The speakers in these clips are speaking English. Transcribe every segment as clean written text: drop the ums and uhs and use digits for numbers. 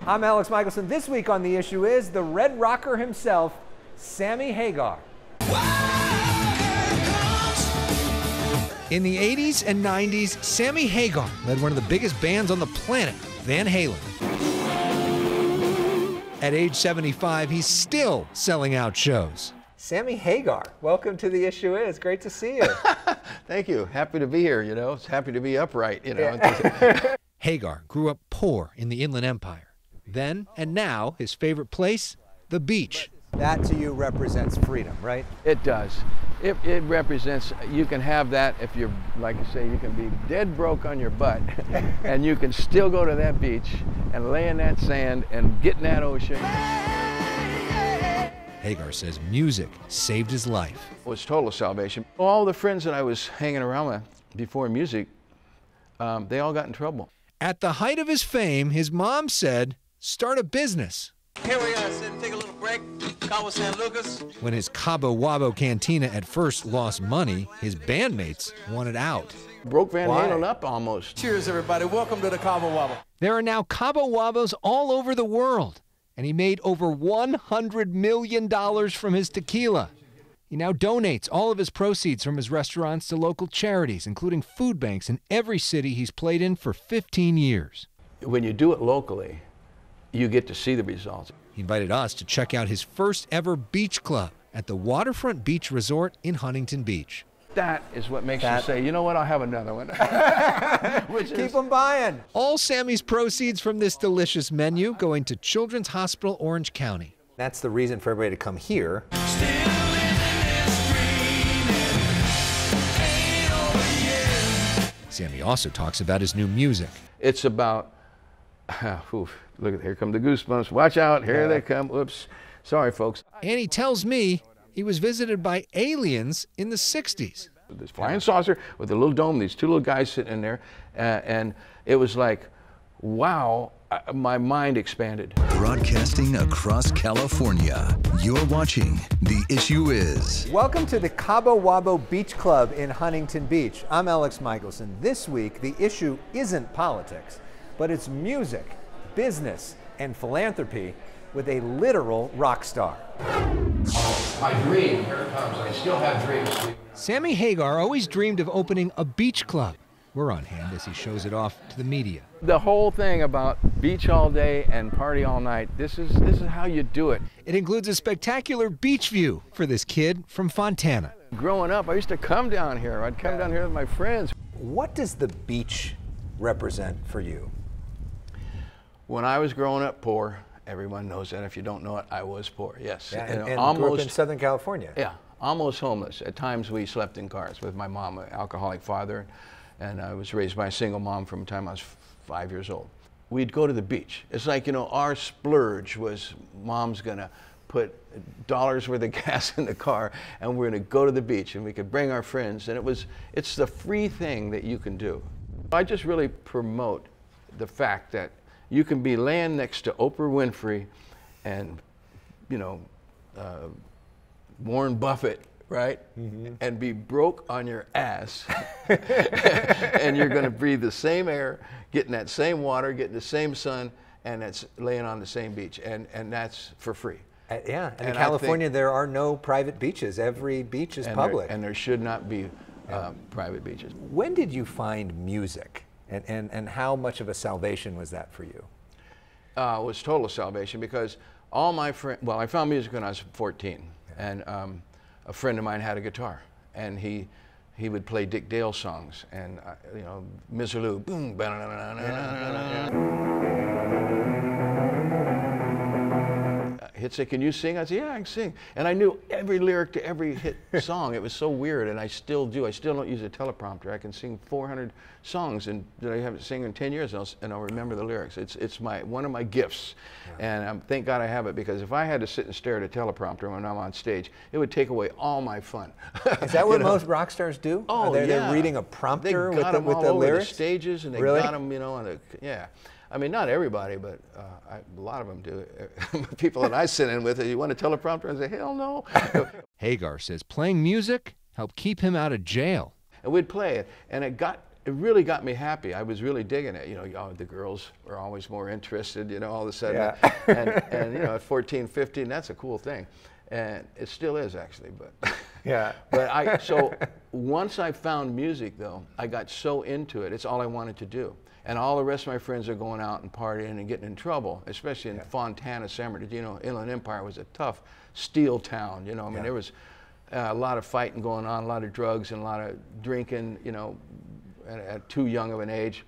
I'm Elex Michaelson. This week on The Issue is the Red Rocker himself, Sammy Hagar. In the 80s and 90s, Sammy Hagar led one of the biggest bands on the planet, Van Halen. At age 75, he's still selling out shows. Sammy Hagar, welcome to The Issue Is. Great to see you. Thank you. Happy to be here, you know. It's happy to be upright, you know. Yeah. Hagar grew up poor in the Inland Empire. Then and now, his favorite place, the beach. That to you represents freedom, right? It does. It represents, you can have that if you're, like you say, you can be dead broke on your butt and you can still go to that beach and lay in that sand and get in that ocean. Hagar says music saved his life. It was total salvation. All the friends that I was hanging around with before music, they all got in trouble. At the height of his fame, his mom said, start a business. Here we are, sitting, take a little break. Cabo San Lucas. When his Cabo Wabo Cantina at first lost money, his bandmates wanted out. Broke Van Halen up almost. Cheers, everybody. Welcome to the Cabo Wabo. There are now Cabo Wabos all over the world, and he made over $100 million from his tequila. He now donates all of his proceeds from his restaurants to local charities, including food banks in every city he's played in for 15 years. When you do it locally, you get to see the results. He invited us to check out his first ever beach club at the Waterfront Beach Resort in Huntington Beach. That is what makes you say, you know what, I'll have another one. Keep them buying. All Sammy's proceeds from this delicious menu going to Children's Hospital Orange County. That's the reason for everybody to come here. Sammy also talks about his new music. It's about, look at, here come the goosebumps. Watch out, here they come. Oops, sorry folks. And he tells me he was visited by aliens in the 60s. This flying saucer with a little dome, these two little guys sitting in there, and it was like, wow, my mind expanded. Broadcasting across California, you're watching The Issue Is. Welcome to the Cabo Wabo Beach Club in Huntington Beach. I'm Elex Michaelson. This week, the issue isn't politics, but it's music, business, and philanthropy with a literal rock star. My dream, here it comes. I still have dreams. Sammy Hagar always dreamed of opening a beach club. We're on hand as he shows it off to the media. The whole thing about beach all day and party all night, this is how you do it. It includes a spectacular beach view for this kid from Fontana. Growing up, I used to come down here. I'd come down here with my friends. What does the beach represent for you? When I was growing up poor, everyone knows that. If you don't know it, I was poor, yes. Yeah, and grew up in Southern California. Yeah, almost homeless. At times we slept in cars with my mom, an alcoholic father, and I was raised by a single mom from the time I was 5 years old. We'd go to the beach. It's like, you know, our splurge was mom's gonna put dollars worth of gas in the car and we're gonna go to the beach and we could bring our friends, and it's the free thing that you can do. I just really promote the fact that you can be laying next to Oprah Winfrey and, you know, Warren Buffett, right? Mm-hmm. And be broke on your ass. And you're going to breathe the same air, getting that same water, getting the same sun, and it's laying on the same beach. And that's for free. Yeah, and in California there are no private beaches. Every beach is public. And there should not be private beaches. When did you find music? And how much of a salvation was that for you? It was total salvation because all my friends, well, I found music when I was 14. And a friend of mine had a guitar, and he would play Dick Dale songs, and you know, Miserlou, boom, he'd say, can you sing? I'd say, yeah, I can sing. And I knew every lyric to every hit song. It was so weird, and I still do. I still don't use a teleprompter. I can sing 400 songs and that I haven't sung in 10 years, and I'll remember the lyrics. It's one of my gifts, and thank God I have it, because if I had to sit and stare at a teleprompter when I'm on stage, it would take away all my fun. Is that what most rock stars do? Oh, they're reading a prompter with the lyrics? Over the stages, and they really? got them, you know, on yeah. I mean, not everybody, but a lot of them do. People that I sit in with, you want a teleprompter? I say, hell no. Hagar says playing music helped keep him out of jail. And we'd play it, and it got it really got me happy. I was really digging it. You know, the girls were always more interested, you know, all of a sudden. Yeah. And, you know, at 14, 15, that's a cool thing. And it still is, actually. But, Yeah. So once I found music, though, I got so into it. It's all I wanted to do. And all the rest of my friends are going out and partying and getting in trouble, especially in Fontana, San Bernardino. You know, Inland Empire was a tough steel town. You know, I mean, there was a lot of fighting going on, a lot of drugs, and a lot of drinking, you know, at too young of an age.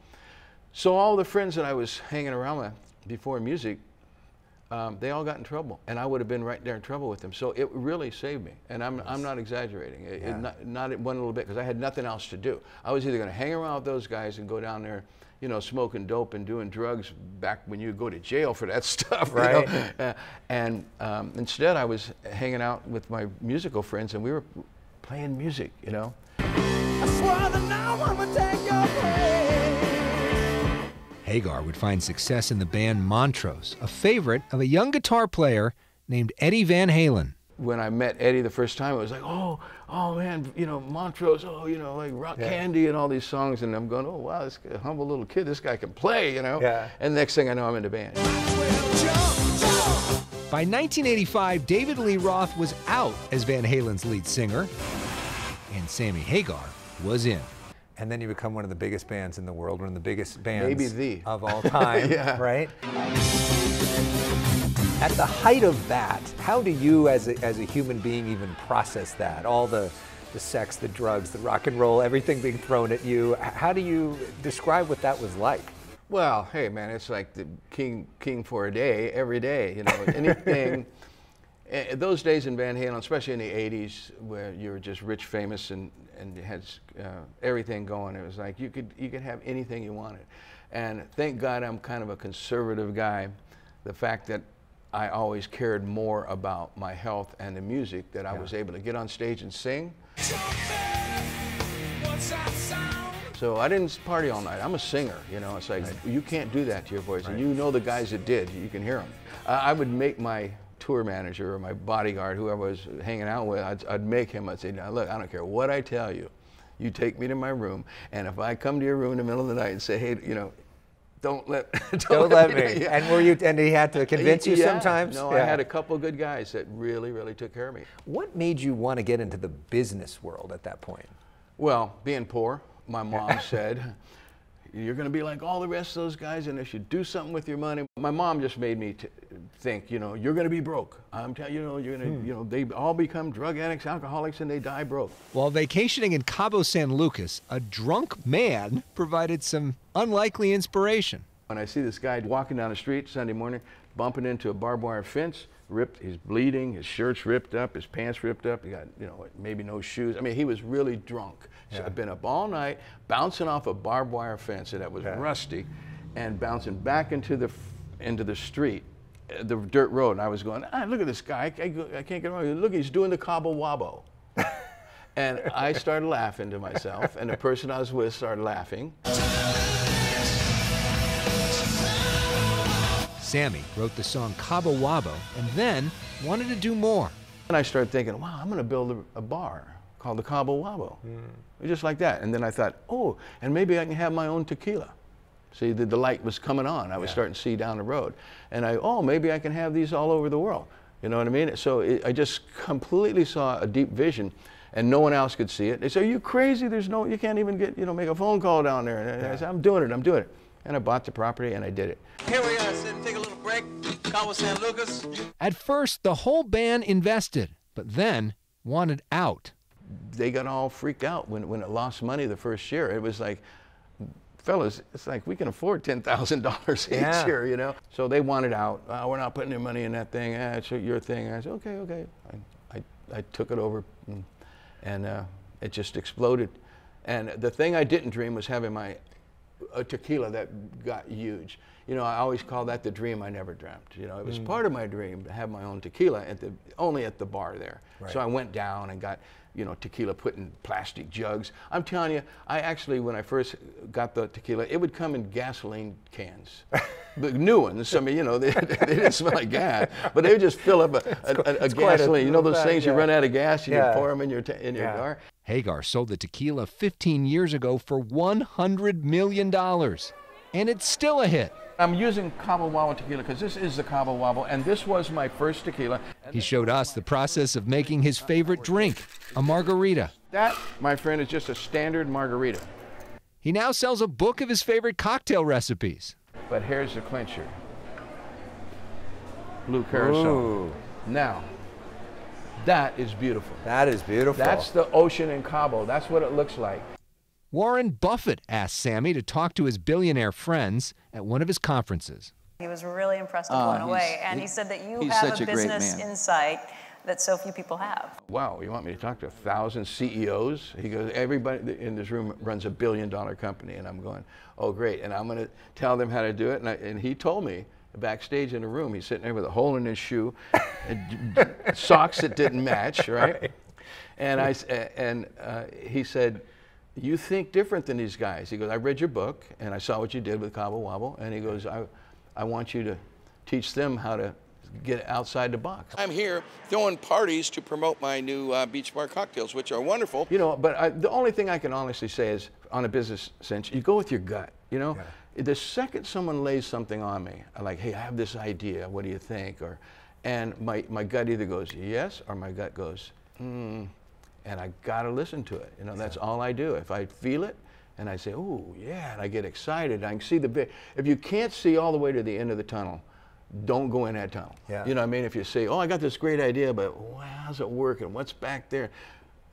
So all the friends that I was hanging around with before music, they all got in trouble, and I would have been right there in trouble with them. So it really saved me, and I'm not exaggerating. Not one little bit, because I had nothing else to do. I was either going to hang around with those guys and go down there, you know, smoking dope and doing drugs back when you go to jail for that stuff, right? You know? And instead, I was hanging out with my musical friends, and we were playing music, you know. I swear that now I'ma take your place. Hagar would find success in the band Montrose, a favorite of a young guitar player named Eddie Van Halen. When I met Eddie the first time, it was like, oh man, you know, Montrose, oh, you know, like Rock Candy and all these songs, and I'm going, oh wow, this humble little kid, this guy can play, you know. Yeah. And the next thing I know, I'm in the band. By 1985, David Lee Roth was out as Van Halen's lead singer, and Sammy Hagar was in. And then you become one of the biggest bands in the world, one of the biggest bands Maybe of all time, right? At the height of that, how do you as a human being even process that? All the sex, the drugs, the rock and roll, everything being thrown at you. How do you describe what that was like? Well, hey man, it's like the king for a day, every day, you know, anything. Those days in Van Halen, especially in the 80s, where you were just rich, famous, and you had everything going, it was like you could have anything you wanted. And thank God I'm kind of a conservative guy. The fact that I always cared more about my health and the music, that I was able to get on stage and sing. So I didn't party all night. I'm a singer, you know. It's like, you can't do that to your voice. And you know the guys that did, you can hear them. I would make my tour manager or my bodyguard, whoever I was hanging out with, I'd make him, I'd say, now look, I don't care what I tell you. You take me to my room, and if I come to your room in the middle of the night and say, hey, you know, don't let me. Yeah. And he had to convince you sometimes? No, I had a couple of good guys that really, really took care of me. What made you want to get into the business world at that point? Well, being poor, my mom said, you're going to be like all the rest of those guys, and if you do something with your money. My mom just made me think, you know, you're going to be broke. I'm telling you, you know, you're going to, you know, they all become drug addicts, alcoholics, and they die broke. While vacationing in Cabo San Lucas, a drunk man provided some unlikely inspiration. When I see this guy walking down the street Sunday morning, bumping into a barbed wire fence, ripped, he's bleeding, his shirt's ripped up, his pants ripped up, he got, you know, maybe no shoes. I mean, he was really drunk. So I'd been up all night, bouncing off a barbed wire fence that was rusty, and bouncing back into the street, the dirt road. And I was going, look at this guy, I can't get around. Look, he's doing the Cabo Wabo. And I started laughing to myself, and the person I was with started laughing. Sammy wrote the song Cabo Wabo and then wanted to do more. And I started thinking, wow, I'm going to build a bar called the Cabo Wabo. Just like that. And then I thought, oh, and maybe I can have my own tequila. See, the light was coming on. I was starting to see down the road. And maybe I can have these all over the world. You know what I mean? So I just completely saw a deep vision, and no one else could see it. They said, are you crazy? You can't even get, you know, make a phone call down there. And I said, I'm doing it. And I bought the property and I did it. Here we are, sitting, take a little break. Cabo San Lucas. At first, the whole band invested, but then wanted out. They got all freaked out when it lost money the first year. It was like, fellas, it's like we can afford $10,000 each year, you know? So they wanted out. We're not putting any money in that thing. It's your thing. I said, okay. I took it over, and it just exploded. And the thing I didn't dream was having a tequila that got huge. You know, I always call that the dream I never dreamt. You know, it was part of my dream to have my own tequila only at the bar there. Right. So I went down and got you know, tequila put in plastic jugs. I'm telling you, I actually, when I first got the tequila, it would come in gasoline cans. The new ones, I mean, you know, they didn't smell like gas, but they would just fill up a gasoline. You know those things, you run out of gas, you pour them in your car? Hagar sold the tequila 15 years ago for $100 million, and it's still a hit. I'm using Cabo Wabo tequila because this is the Cabo Wabo, and this was my first tequila. He showed us the process of making his favorite drink, a margarita. That, my friend, is just a standard margarita. He now sells a book of his favorite cocktail recipes. But here's the clincher. Blue curacao. Ooh. Now, that is beautiful. That is beautiful. That's the ocean in Cabo. That's what it looks like. Warren Buffett asked Sammy to talk to his billionaire friends at one of his conferences. He was really impressed and blown away, and he said that you have a business insight that so few people have. Wow, you want me to talk to 1,000 CEOs? He goes, everybody in this room runs a billion-dollar company, and I'm going, oh great, and I'm going to tell them how to do it. And he told me backstage in the room, he's sitting there with a hole in his shoe, and socks that didn't match, right? And he said, you think different than these guys. He goes, I read your book, and I saw what you did with Cabo Wabo, and he goes, I want you to teach them how to get outside the box. I'm here throwing parties to promote my new beach bar cocktails, which are wonderful. You know, but the only thing I can honestly say is, on a business sense, you go with your gut, you know? Yeah. The second someone lays something on me, I'm like, hey, I have this idea, what do you think? And my gut either goes yes, or my gut goes, and I gotta listen to it. You know, that's all I do. If I feel it, and I say, oh yeah, and I get excited, I can see the big, if you can't see all the way to the end of the tunnel, don't go in that tunnel. Yeah. You know what I mean? If you say, oh, I got this great idea, but how's it working? What's back there?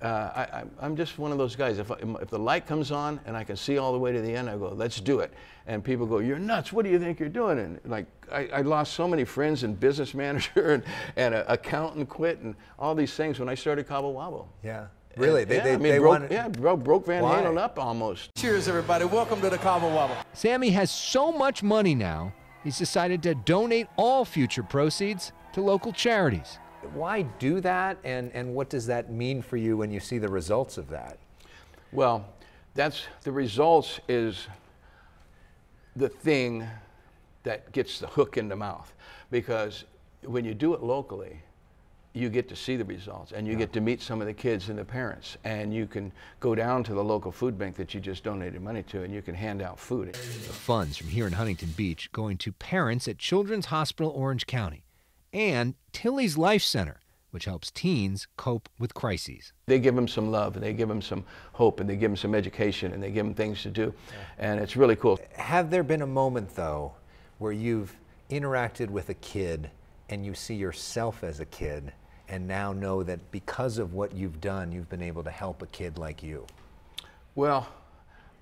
I'm just one of those guys. If the light comes on and I can see all the way to the end, I go, let's do it. And people go, you're nuts. What do you think you're doing? And like, I lost so many friends and business manager and an accountant quit and all these things when I started Cabo Wabo. Yeah. Really? And, they broke Van Halen up almost. Cheers, everybody. Welcome to the Cabo Wabo. Sammy has so much money now, he's decided to donate all future proceeds to local charities. Why do that, and what does that mean for you when you see the results of that? Well, the results is the thing that gets the hook in the mouth, because when you do it locally, you get to see the results, and you get to meet some of the kids and the parents, and you can go down to the local food bank that you just donated money to, and you can hand out food. The funds from here in Huntington Beach going to parents at Children's Hospital Orange County and Tilly's Life Center, which helps teens cope with crises. They give them some love, and they give them some hope, and they give them some education, and they give them things to do, and it's really cool. Have there been a moment, though, where you've interacted with a kid and you see yourself as a kid and now know that because of what you've done, you've been able to help a kid like you? Well,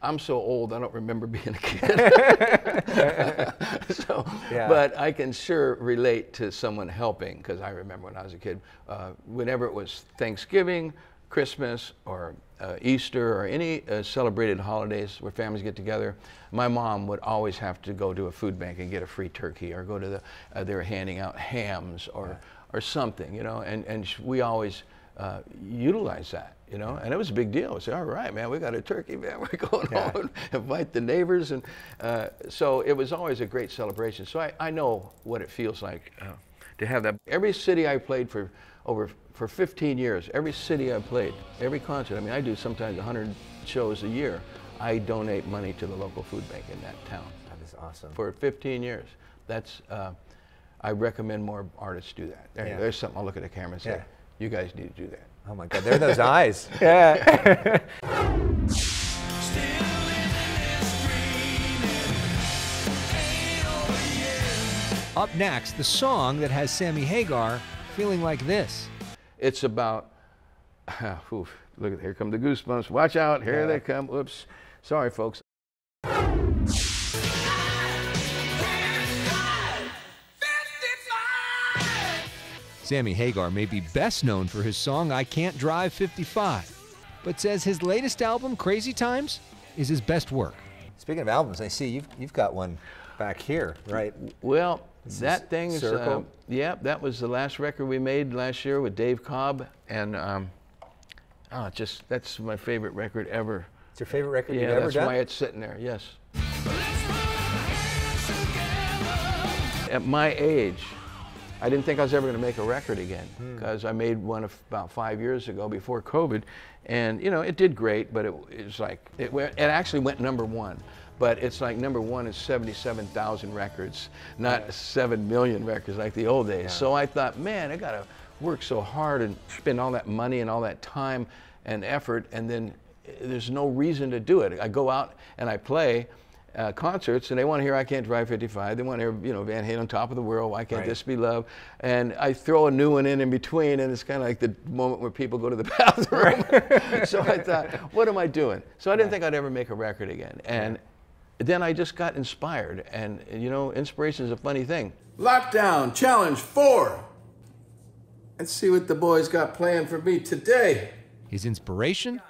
I'm so old, I don't remember being a kid. But I can sure relate to someone helping, because I remember when I was a kid, whenever it was Thanksgiving, Christmas, or Easter, or any celebrated holidays where families get together, my mom would always have to go to a food bank and get a free turkey, or go to they were handing out hams or something, you know, and we always utilize that, you know, and it was a big deal. We said, all right, man, we got a turkey, man, we're going home and invite the neighbors, and so it was always a great celebration. So I know what it feels like to have that. Every city I played for 15 years, every city I played, every concert, I mean, I do sometimes 100 shows a year, I donate money to the local food bank in that town. That is awesome. For 15 years. That's, I recommend more artists do that. There's something I'll look at the camera and say, you guys need to do that. Oh my God, there are those eyes. Yeah. Up next, the song that has Sammy Hagar feeling like this. It's about, look at, here come the goosebumps. Watch out, here they come. Oops, sorry folks. Sammy Hagar may be best known for his song I Can't Drive 55, but says his latest album, Crazy Times, is his best work. Speaking of albums, I see you've got one back here, right? Well, that thing is, that was the last record we made last year with Dave Cobb, and Oh, that's my favorite record ever. It's your favorite record you've ever done? Yeah, that's why it's sitting there, yes. At my age, I didn't think I was ever going to make a record again, because I made one about 5 years ago before COVID, and you know, it did great, but it was like, it actually went #1. But it's like #1 is 77,000 records, not 7 million records like the old days. Yeah. So I thought, man, I gotta work so hard and spend all that money and all that time and effort, and then there's no reason to do it. I go out and I play concerts, and they want to hear I Can't Drive 55. They want to hear, you know, Van Halen, Top of the World, Why Can't This Be Love? And I throw a new one in between, and it's kind of like the moment where people go to the bathroom. So I thought, what am I doing? So I didn't think I'd ever make a record again. And then I just got inspired, and you know, inspiration is a funny thing. Lockdown Challenge 4. Let's see what the boys got planned for me today. His inspiration?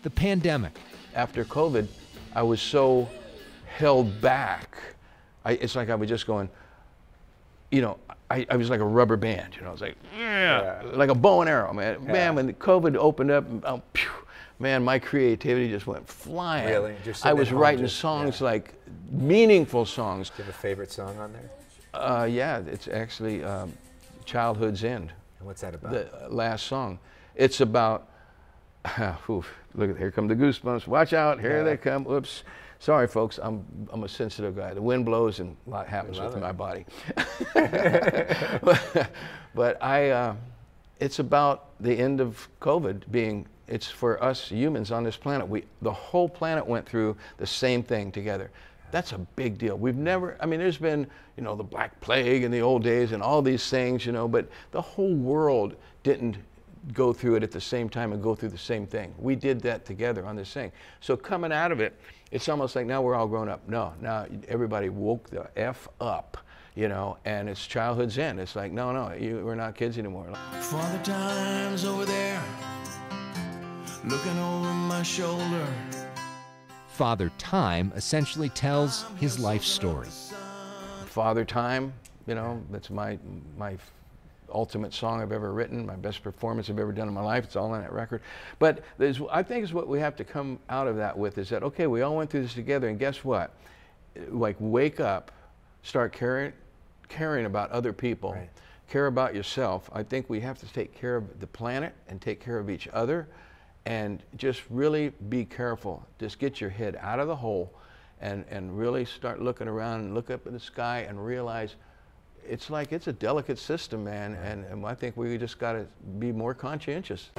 The pandemic. After COVID, I was so held back. It's like I was just going, you know, I was like a rubber band, you know, I was like, like a bow and arrow, man. Yeah. Man, when COVID opened up, man, my creativity just went flying. Really? I was writing songs, like meaningful songs. Do you have a favorite song on there? Yeah, it's actually Childhood's End. And what's that about? The last song. It's about, look, here come the goosebumps. Watch out, here they come. Oops. Sorry, folks, I'm a sensitive guy. The wind blows and a lot happens with my body. but it's about the end of COVID being, it's for us humans on this planet. The whole planet went through the same thing together. That's a big deal. We've never, I mean, there's been, you know, the Black Plague in the old days and all these things, you know, but the whole world didn't go through it at the same time and go through the same thing. We did that together on this thing. So coming out of it, it's almost like now we're all grown up. No, now everybody woke the F up, you know, and it's childhood's end. It's like, no, we're not kids anymore. Father Time's over there, looking over my shoulder. Father Time essentially tells his life story. Father Time, you know, that's my ultimate song I've ever written, my best performance I've ever done in my life. It's all on that record. But I think is what we have to come out of that with is that, okay, we all went through this together, and guess what? Like, wake up, start caring about other people, care about yourself. I think we have to take care of the planet and take care of each other, and just really be careful. Just get your head out of the hole and really start looking around and look up in the sky and realize it's like, it's a delicate system, man, and I think we just got to be more conscientious.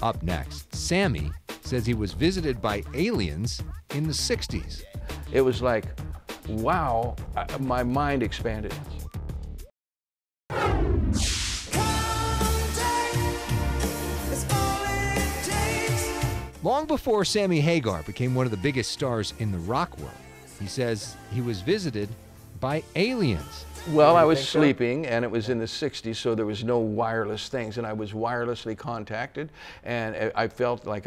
Up next, Sammy says he was visited by aliens in the 60s. It was like, wow, my mind expanded. Long before Sammy Hagar became one of the biggest stars in the rock world, he says he was visited by aliens. Well, I was sleeping, and it was in the 60s, so there was no wireless things, and I was wirelessly contacted, and I felt like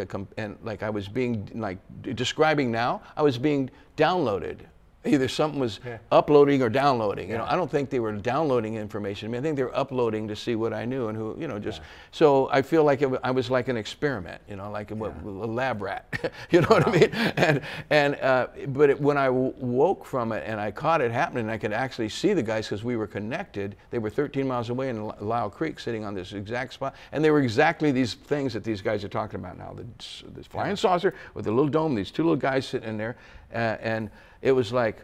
like I was being, like, describing now, I was being downloaded. Either something was uploading or downloading. You know, I don't think they were downloading information. I mean, I think they were uploading to see what I knew and who, you know, just. So I feel like I was like an experiment, you know, like a lab rat. You know what I mean? But when I woke from it and I caught it happening, I could actually see the guys because we were connected. They were 13 miles away in Lyle Creek, sitting on this exact spot, and they were exactly these things that these guys are talking about now. This flying saucer with a little dome. These two little guys sitting in there, and it was like,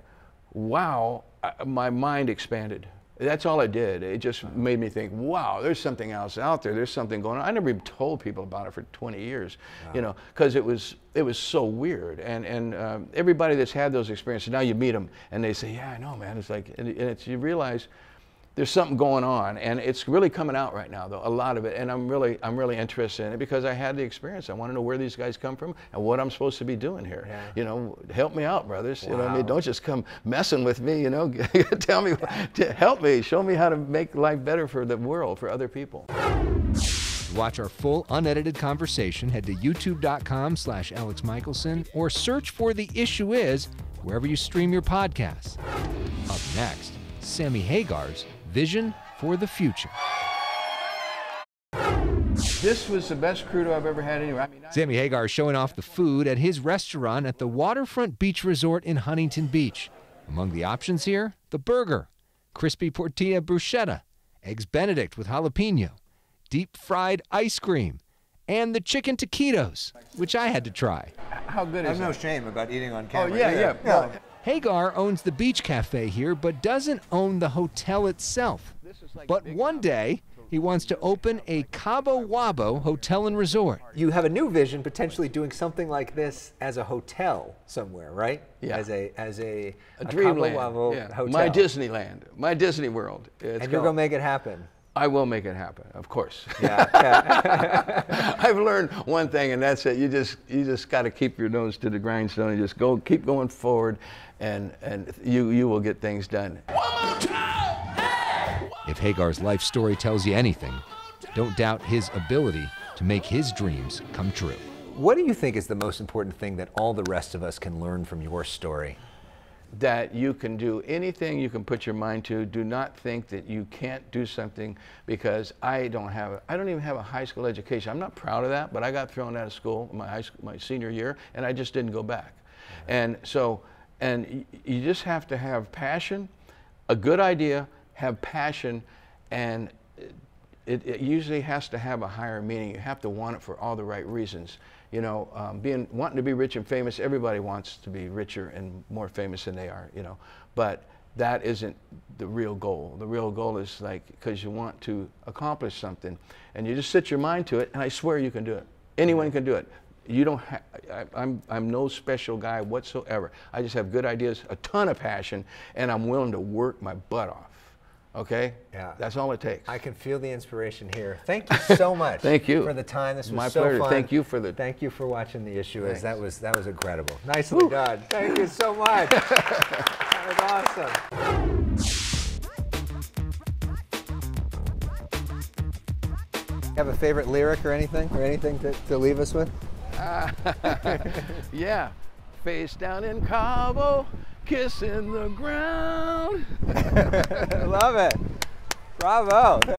wow, my mind expanded. That's all it did. It just made me think, wow, there's something else out there. There's something going on. I never even told people about it for 20 years, you know, because it was so weird. And everybody that's had those experiences, now you meet them and they say, yeah, I know, man. It's like, and it's, you realize there's something going on, and it's really coming out right now, though, a lot of it. And I'm really interested in it because I had the experience. I want to know where these guys come from and what I'm supposed to be doing here. Yeah. You know, help me out, brothers. You know what I mean? Don't just come messing with me. You know, tell me, help me, show me how to make life better for the world, for other people. To watch our full unedited conversation, head to youtube.com/Elex Michaelson or search for The Issue Is wherever you stream your podcasts. Up next, Sammy Hagar's vision for the future. This was the best crudo I've ever had anywhere. Sammy Hagar showing off the food at his restaurant at the Waterfront Beach Resort in Huntington Beach. Among the options here, the burger, crispy tortilla bruschetta, eggs Benedict with jalapeno, deep-fried ice cream, and the chicken taquitos, which I had to try. How good is that? I have no shame about eating on camera. Oh, yeah. Well, Hagar owns the beach cafe here, but doesn't own the hotel itself. But one day, he wants to open a Cabo Wabo Hotel and Resort. You have a new vision, potentially doing something like this as a hotel somewhere, right? Yeah. As a dreamland. Cabo Wabo Yeah. hotel. My Disneyland, my Disney World. And you're gonna make it happen. I will make it happen, of course. Yeah. I've learned one thing, and that's it. You just got to keep your nose to the grindstone and just keep going forward, and you will get things done. If Hagar's life story tells you anything, don't doubt his ability to make his dreams come true. What do you think is the most important thing that all the rest of us can learn from your story? That you can do anything you can put your mind to. Do not think that you can't do something, because I don't even have a high school education. I'm not proud of that, but I got thrown out of school my senior year, and I just didn't go back. And so, you just have to have passion, a good idea, have passion, and it usually has to have a higher meaning. You have to want it for all the right reasons. You know, wanting to be rich and famous, everybody wants to be richer and more famous than they are, you know. But that isn't the real goal. The real goal is like, because you want to accomplish something, and you just set your mind to it, and I swear you can do it. Anyone can do it. You don't I'm no special guy whatsoever. I just have good ideas, a ton of passion, and I'm willing to work my butt off. Okay? Yeah. That's all it takes. I can feel the inspiration here. Thank you so much. Thank you for the time. This was my so pleasure. fun. Thank you for the. Thank you for watching The Issue Is. That was incredible. Nicely Woo. done. Thank you so much. That was awesome. Have a favorite lyric or anything to leave us with? Yeah, face down in Cabo, kissing the ground. Love it. Bravo.